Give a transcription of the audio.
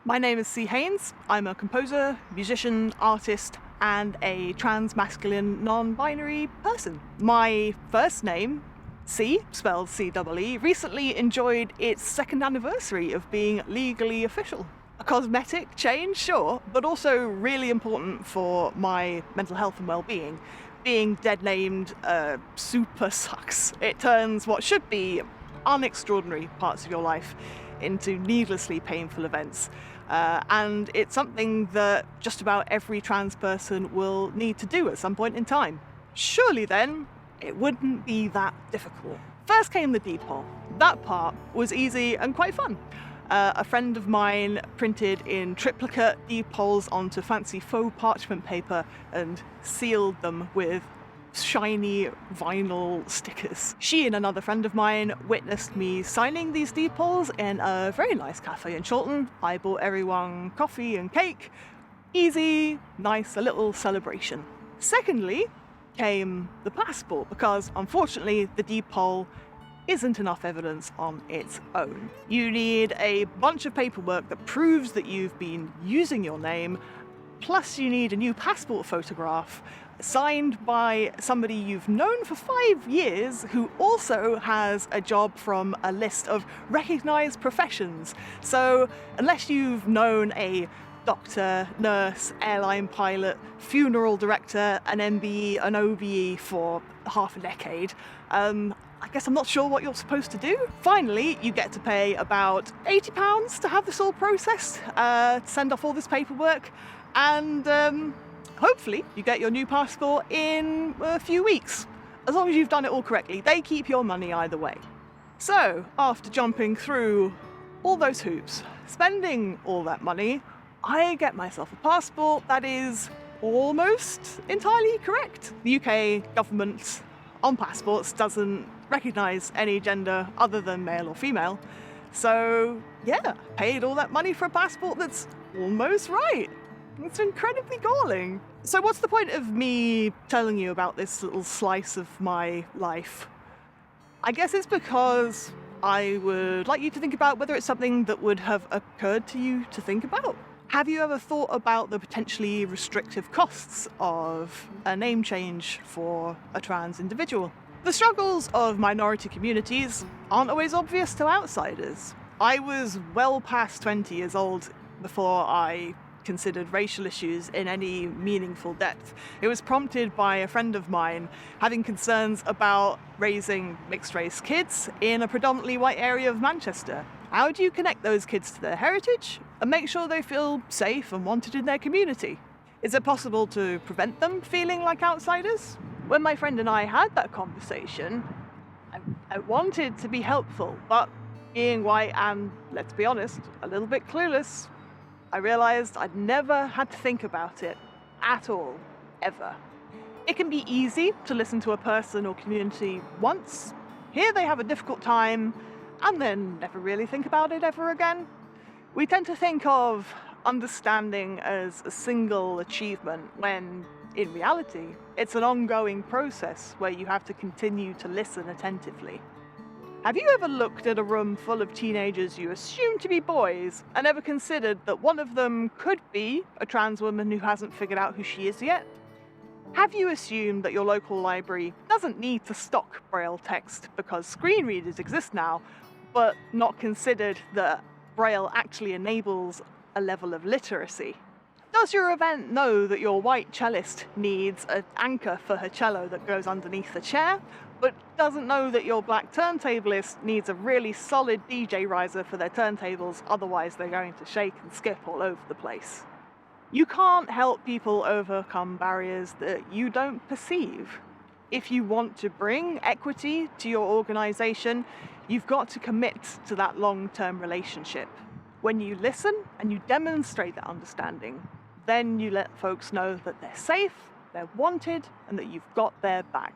My name is Cee Haines. I'm a composer, musician, artist, and a trans-masculine, non-binary person. My first name, C, spelled C-E-E, recently enjoyed its second anniversary of being legally official. A cosmetic change, sure, but also really important for my mental health and well-being. Being dead-named super sucks. It turns what should be unextraordinary parts of your life into needlessly painful events. And it's something that just about every trans person will need to do at some point in time. Surely then, it wouldn't be that difficult. First came the depol. That part was easy and quite fun. A friend of mine printed in triplicate depols onto fancy faux parchment paper and sealed them with shiny vinyl stickers. She and another friend of mine witnessed me signing these depols in a very nice cafe in Chiltern. I bought everyone coffee and cake. Easy, nice, a little celebration. Secondly came the passport, because unfortunately the depol isn't enough evidence on its own. You need a bunch of paperwork that proves that you've been using your name, plus you need a new passport photograph signed by somebody you've known for 5 years who also has a job from a list of recognised professions. So unless you've known a doctor, nurse, airline pilot, funeral director, an MBE, an OBE for half a decade, I guess I'm not sure what you're supposed to do. Finally, you get to pay about £80 to have this all processed, to send off all this paperwork, and hopefully you get your new passport in a few weeks. As long as you've done it all correctly, they keep your money either way. So, after jumping through all those hoops, spending all that money, I get myself a passport that is almost entirely correct. The UK government on passports doesn't recognise any gender other than male or female. So yeah, paid all that money for a passport that's almost right. It's incredibly galling. So what's the point of me telling you about this little slice of my life? I guess it's because I would like you to think about whether it's something that would have occurred to you to think about. Have you ever thought about the potentially restrictive costs of a name change for a trans individual? The struggles of minority communities aren't always obvious to outsiders. I was well past 20 years old before I considered racial issues in any meaningful depth. It was prompted by a friend of mine having concerns about raising mixed-race kids in a predominantly white area of Manchester. How do you connect those kids to their heritage and make sure they feel safe and wanted in their community? Is it possible to prevent them feeling like outsiders? When my friend and I had that conversation, I wanted to be helpful, but being white and, let's be honest, a little bit clueless, I realised I'd never had to think about it at all, ever. It can be easy to listen to a person or community once, hear they have a difficult time, and then never really think about it ever again. We tend to think of understanding as a single achievement when, in reality, it's an ongoing process where you have to continue to listen attentively. Have you ever looked at a room full of teenagers you assume to be boys and ever considered that one of them could be a trans woman who hasn't figured out who she is yet? Have you assumed that your local library doesn't need to stock Braille text because screen readers exist now, but not considered that Braille actually enables a level of literacy? Does your event know that your white cellist needs an anchor for her cello that goes underneath the chair, but doesn't know that your black turntablist needs a really solid DJ riser for their turntables, otherwise they're going to shake and skip all over the place? You can't help people overcome barriers that you don't perceive. If you want to bring equity to your organisation, you've got to commit to that long-term relationship. When you listen and you demonstrate that understanding, then you let folks know that they're safe, they're wanted, and that you've got their back.